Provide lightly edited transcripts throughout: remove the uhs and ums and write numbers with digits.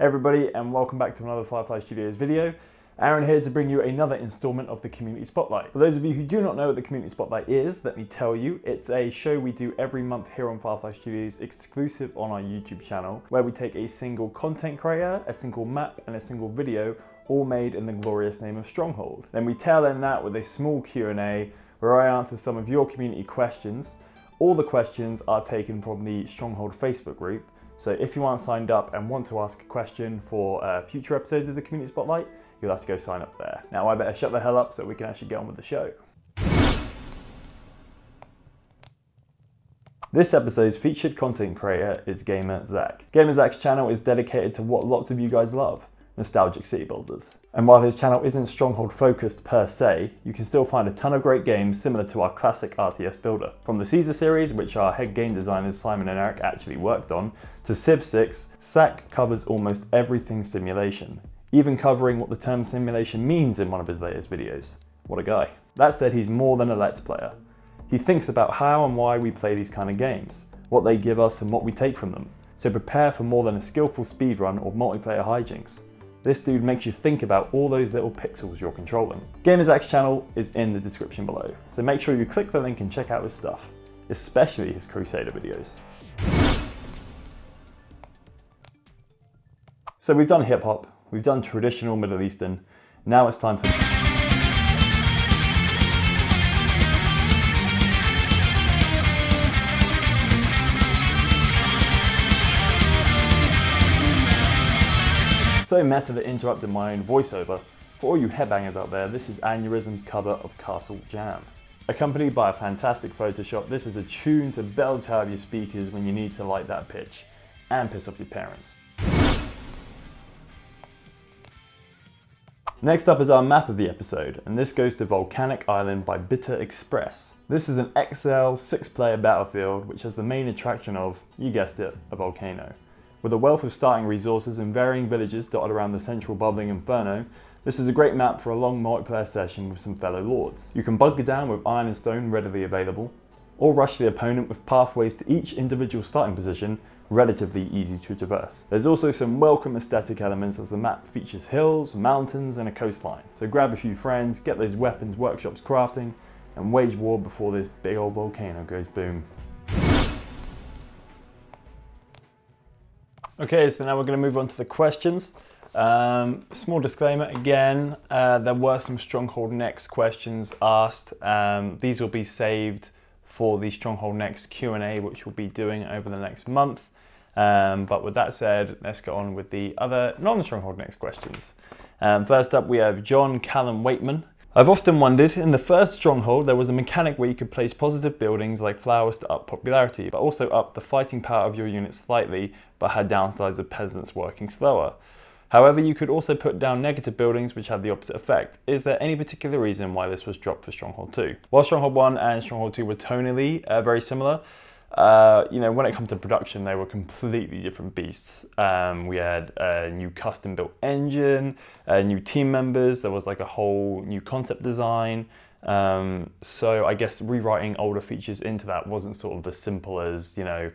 Hey everybody, and welcome back to another Firefly Studios video. Aaron here to bring you another installment of the Community Spotlight. For those of you who do not know what the Community Spotlight is, let me tell you, it's a show we do every month here on Firefly Studios, exclusive on our YouTube channel, where we take a single content creator, a single map, and a single video, all made in the glorious name of Stronghold. Then we tail end that with a small Q&A, where I answer some of your community questions. All the questions are taken from the Stronghold Facebook group, so if you aren't signed up and want to ask a question for future episodes of the Community Spotlight, you'll have to go sign up there. Now I better shut the hell up so we can actually get on with the show. This episode's featured content creator is Gamer Zach. Gamer Zach's channel is dedicated to what lots of you guys love, nostalgic city builders. And while his channel isn't Stronghold focused per se, you can still find a ton of great games similar to our classic RTS builder. From the Caesar series, which our head game designers Simon and Eric actually worked on, to Civ 6, Zach covers almost everything simulation, even covering what the term simulation means in one of his latest videos. What a guy. That said, he's more than a Let's Player. He thinks about how and why we play these kind of games, what they give us and what we take from them. So prepare for more than a skillful speedrun or multiplayer hijinks. This dude makes you think about all those little pixels you're controlling. Gamer Zach's channel is in the description below, so make sure you click the link and check out his stuff, especially his Crusader videos. So we've done hip hop, we've done traditional Middle Eastern, now it's time for... So meta that interrupted my own voiceover. For all you headbangers out there, this is Aneurysm's cover of Castle Jam. Accompanied by a fantastic Photoshop, this is a tune to belt out your speakers when you need to light that pitch, and piss off your parents. Next up is our map of the episode, and this goes to Volcanic Island by Bitter Express. This is an XL 6-player battlefield which has the main attraction of, you guessed it, a volcano. With a wealth of starting resources and varying villages dotted around the central bubbling inferno, this is a great map for a long multiplayer session with some fellow lords. You can bunker down with iron and stone readily available, or rush the opponent with pathways to each individual starting position relatively easy to traverse. There's also some welcome aesthetic elements as the map features hills, mountains and a coastline. So grab a few friends, get those weapons workshops crafting, and wage war before this big old volcano goes boom. Okay, so now we're going to move on to the questions. Small disclaimer again, there were some Stronghold Next questions asked. These will be saved for the Stronghold Next Q&A, which we'll be doing over the next month. But with that said, let's get on with the other non-Stronghold Next questions. First up, we have John Callum Waitman. I've often wondered, in the first Stronghold there was a mechanic where you could place positive buildings like flowers to up popularity, but also up the fighting power of your unit slightly, but had downsides of peasants working slower. However, you could also put down negative buildings which had the opposite effect. Is there any particular reason why this was dropped for Stronghold 2? While Stronghold 1 and Stronghold 2 were tonally very similar, you know, when it comes to production, they were completely different beasts. We had a new custom built engine, new team members, there was like a whole new concept design. So I guess rewriting older features into that wasn't sort of as simple as, you know,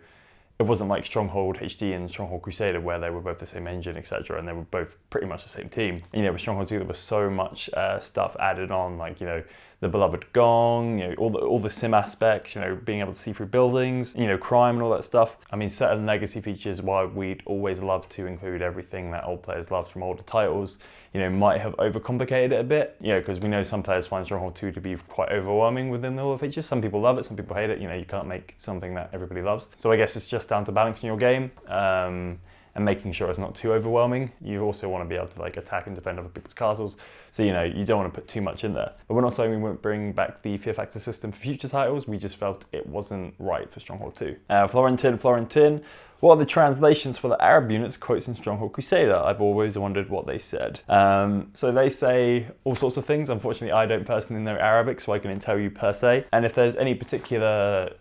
it wasn't like Stronghold HD and Stronghold Crusader where they were both the same engine, etc. and they were both pretty much the same team. You know, with Stronghold 2 there was so much stuff added on, like, you know, the beloved gong, you know, all the sim aspects, you know, being able to see through buildings, you know, crime and all that stuff. I mean, certain legacy features, while we'd always love to include everything that old players loved from older titles, you know, might have overcomplicated it a bit, you know, because we know some players find Stronghold 2 to be quite overwhelming within all the features. Some people love it, some people hate it, you know, you can't make something that everybody loves. So I guess it's just down to balancing your game and making sure it's not too overwhelming. You also want to be able to like attack and defend other people's castles, so you know, you don't want to put too much in there. But we're not saying we won't bring back the fear factor system for future titles, we just felt it wasn't right for Stronghold 2. Florentin, what are the translations for the Arab units quotes in Stronghold Crusader? I've always wondered what they said. So they say all sorts of things. Unfortunately, I don't personally know Arabic, so I couldn't tell you per se. And if there's any particular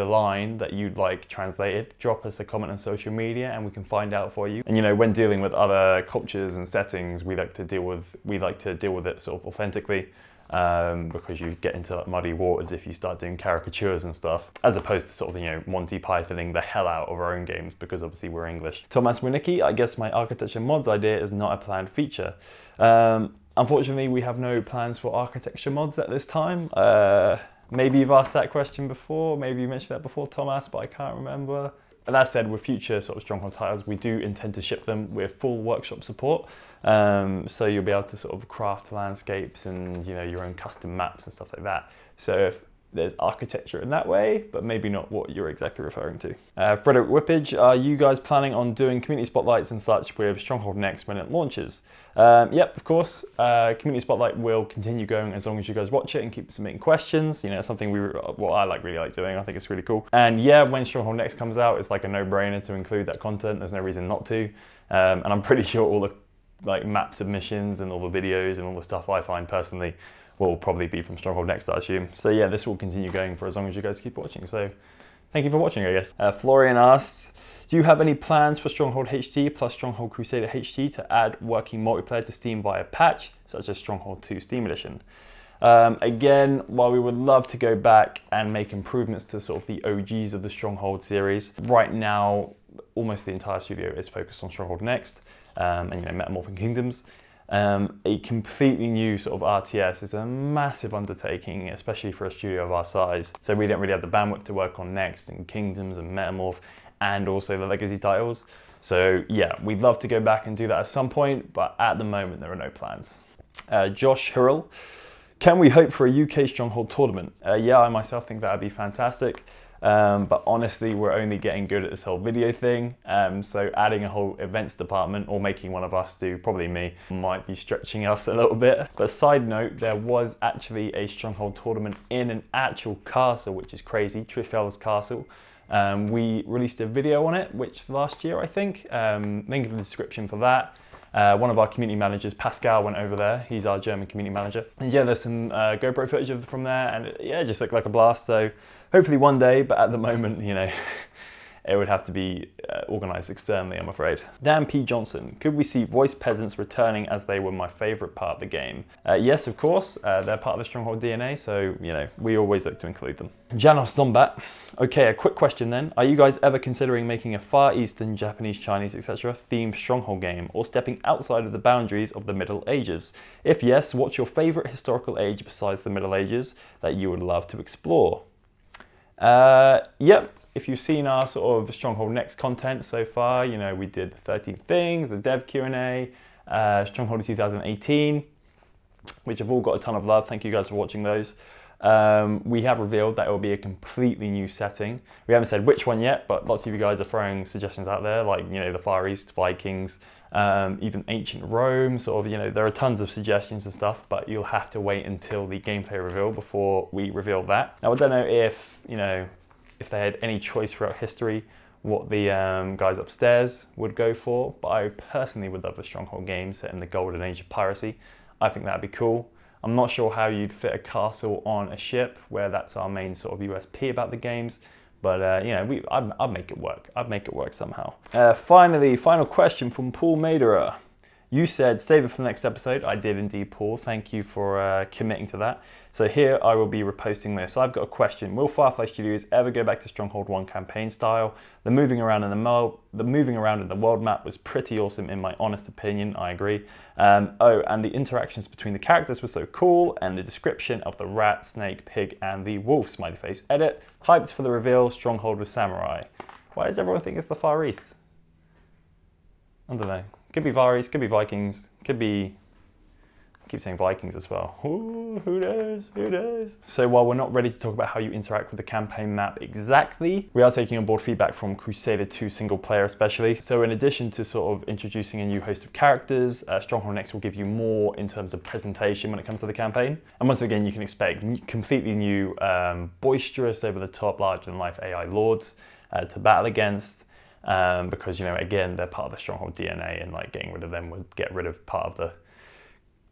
line that you'd like translated, drop us a comment on social media and we can find out for you. And you know, when dealing with other cultures and settings, we like to deal with it sort of authentically. because you get into like muddy waters if you start doing caricatures and stuff, as opposed to sort of, you know, Monty Pythoning the hell out of our own games because obviously we're English. Thomas Winicki, I guess my architecture mods idea is not a planned feature. Unfortunately, we have no plans for architecture mods at this time. Maybe you've asked that question before, maybe you mentioned that before, Thomas, but I can't remember. That said, with future sort of Stronghold titles, we do intend to ship them with full workshop support. So you'll be able to sort of craft landscapes and, you know, your own custom maps and stuff like that. So if there's architecture in that way, but maybe not what you're exactly referring to. Frederick Whippage, are you guys planning on doing community spotlights and such with Stronghold Next when it launches? Yep, of course. Community spotlight will continue going as long as you guys watch it and keep submitting questions. You know, it's something what I really like doing. I think it's really cool. And yeah, when Stronghold Next comes out, it's like a no-brainer to include that content. There's no reason not to. And I'm pretty sure all the like map submissions and all the videos and all the stuff I find personally will probably be from Stronghold Next, I assume. So yeah, this will continue going for as long as you guys keep watching. So thank you for watching, I guess. Florian asked, do you have any plans for Stronghold HD plus Stronghold Crusader HD to add working multiplayer to Steam via patch, such as Stronghold 2 Steam Edition? Again, while we would love to go back and make improvements to sort of the OGs of the Stronghold series, right now, almost the entire studio is focused on Stronghold Next and, you know, Metamorphic Kingdoms. A completely new sort of RTS is a massive undertaking, especially for a studio of our size. So we don't really have the bandwidth to work on Next and Kingdoms and Metamorph and also the legacy titles. So yeah, we'd love to go back and do that at some point, but at the moment there are no plans. Josh Hurrell, can we hope for a UK Stronghold tournament? Yeah, I myself think that would be fantastic. But honestly, we're only getting good at this whole video thing. So adding a whole events department or making one of us do, probably me, might be stretching us a little bit. But side note, there was actually a Stronghold tournament in an actual castle, which is crazy, Triffel's Castle. We released a video on it, which last year, I think. Link in the description for that. One of our community managers, Pascal, went over there. He's our German community manager. And yeah, there's some GoPro footage from there, and yeah, it just looked like a blast. So hopefully one day, but at the moment, you know, it would have to be organised externally, I'm afraid. Dan P. Johnson, could we see voice peasants returning as they were my favourite part of the game? Yes, of course. They're part of the Stronghold DNA, so, you know, we always look to include them. Janos Zombat, okay, a quick question then. Are you guys ever considering making a Far Eastern, Japanese, Chinese, etc. themed Stronghold game, or stepping outside of the boundaries of the Middle Ages? If yes, what's your favourite historical age besides the Middle Ages that you would love to explore? Yep, if you've seen our sort of Stronghold Next content so far, you know, we did 13 things, the dev Q&A, Stronghold 2018, which have all got a ton of love. Thank you guys for watching those. We have revealed that it will be a completely new setting. We haven't said which one yet, but lots of you guys are throwing suggestions out there, like, you know, the Far East, Vikings, even ancient Rome, sort of, you know, there are tons of suggestions and stuff, but you'll have to wait until the gameplay reveal before we reveal that. Now, I don't know if, you know, if they had any choice throughout history what the guys upstairs would go for, but I personally would love a Stronghold game set in the golden age of piracy. I think that'd be cool. I'm not sure how you'd fit a castle on a ship, where that's our main sort of USP about the games, but you know, I'd make it work. I'd make it work somehow. Finally, final question from Paul Maderer. You said save it for the next episode. I did indeed, Paul. Thank you for committing to that. So here I will be reposting this. I've got a question. Will Firefly Studios ever go back to Stronghold 1 campaign style? The moving around in the world map was pretty awesome in my honest opinion. I agree. Oh, and the interactions between the characters were so cool, and the description of the rat, snake, pig, and the wolf smiley face edit. Hyped for the reveal. Stronghold with samurai. Why does everyone think it's the Far East? I don't know. Could be Far East, could be Vikings, could be... I keep saying Vikings as well. Ooh, who knows? Who knows? So while we're not ready to talk about how you interact with the campaign map exactly, we are taking on board feedback from Crusader 2 single player especially. So in addition to sort of introducing a new host of characters, Stronghold Next will give you more in terms of presentation when it comes to the campaign. And once again, you can expect completely new, boisterous, over-the-top, larger-than-life AI lords to battle against. Because, you know, again, they're part of the Stronghold DNA, and like getting rid of them would get rid of part of the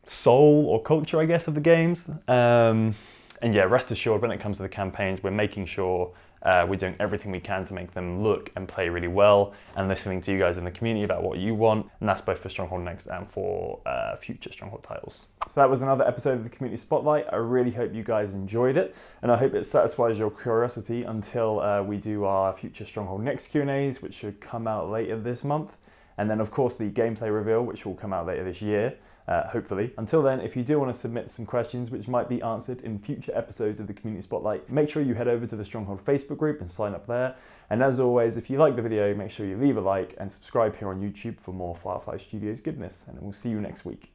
soul or culture, I guess, of the games. And yeah, rest assured, when it comes to the campaigns, we're making sure We're doing everything we can to make them look and play really well, and listening to you guys in the community about what you want, and that's both for Stronghold Next and for future Stronghold titles. So that was another episode of the Community Spotlight. I really hope you guys enjoyed it, and I hope it satisfies your curiosity until we do our future Stronghold Next Q&As, which should come out later this month, and then of course the gameplay reveal, which will come out later this year. Hopefully. Until then, if you do want to submit some questions which might be answered in future episodes of the Community Spotlight, make sure you head over to the Stronghold Facebook group and sign up there. And as always, if you like the video, make sure you leave a like and subscribe here on YouTube for more Firefly Studios goodness. And we'll see you next week.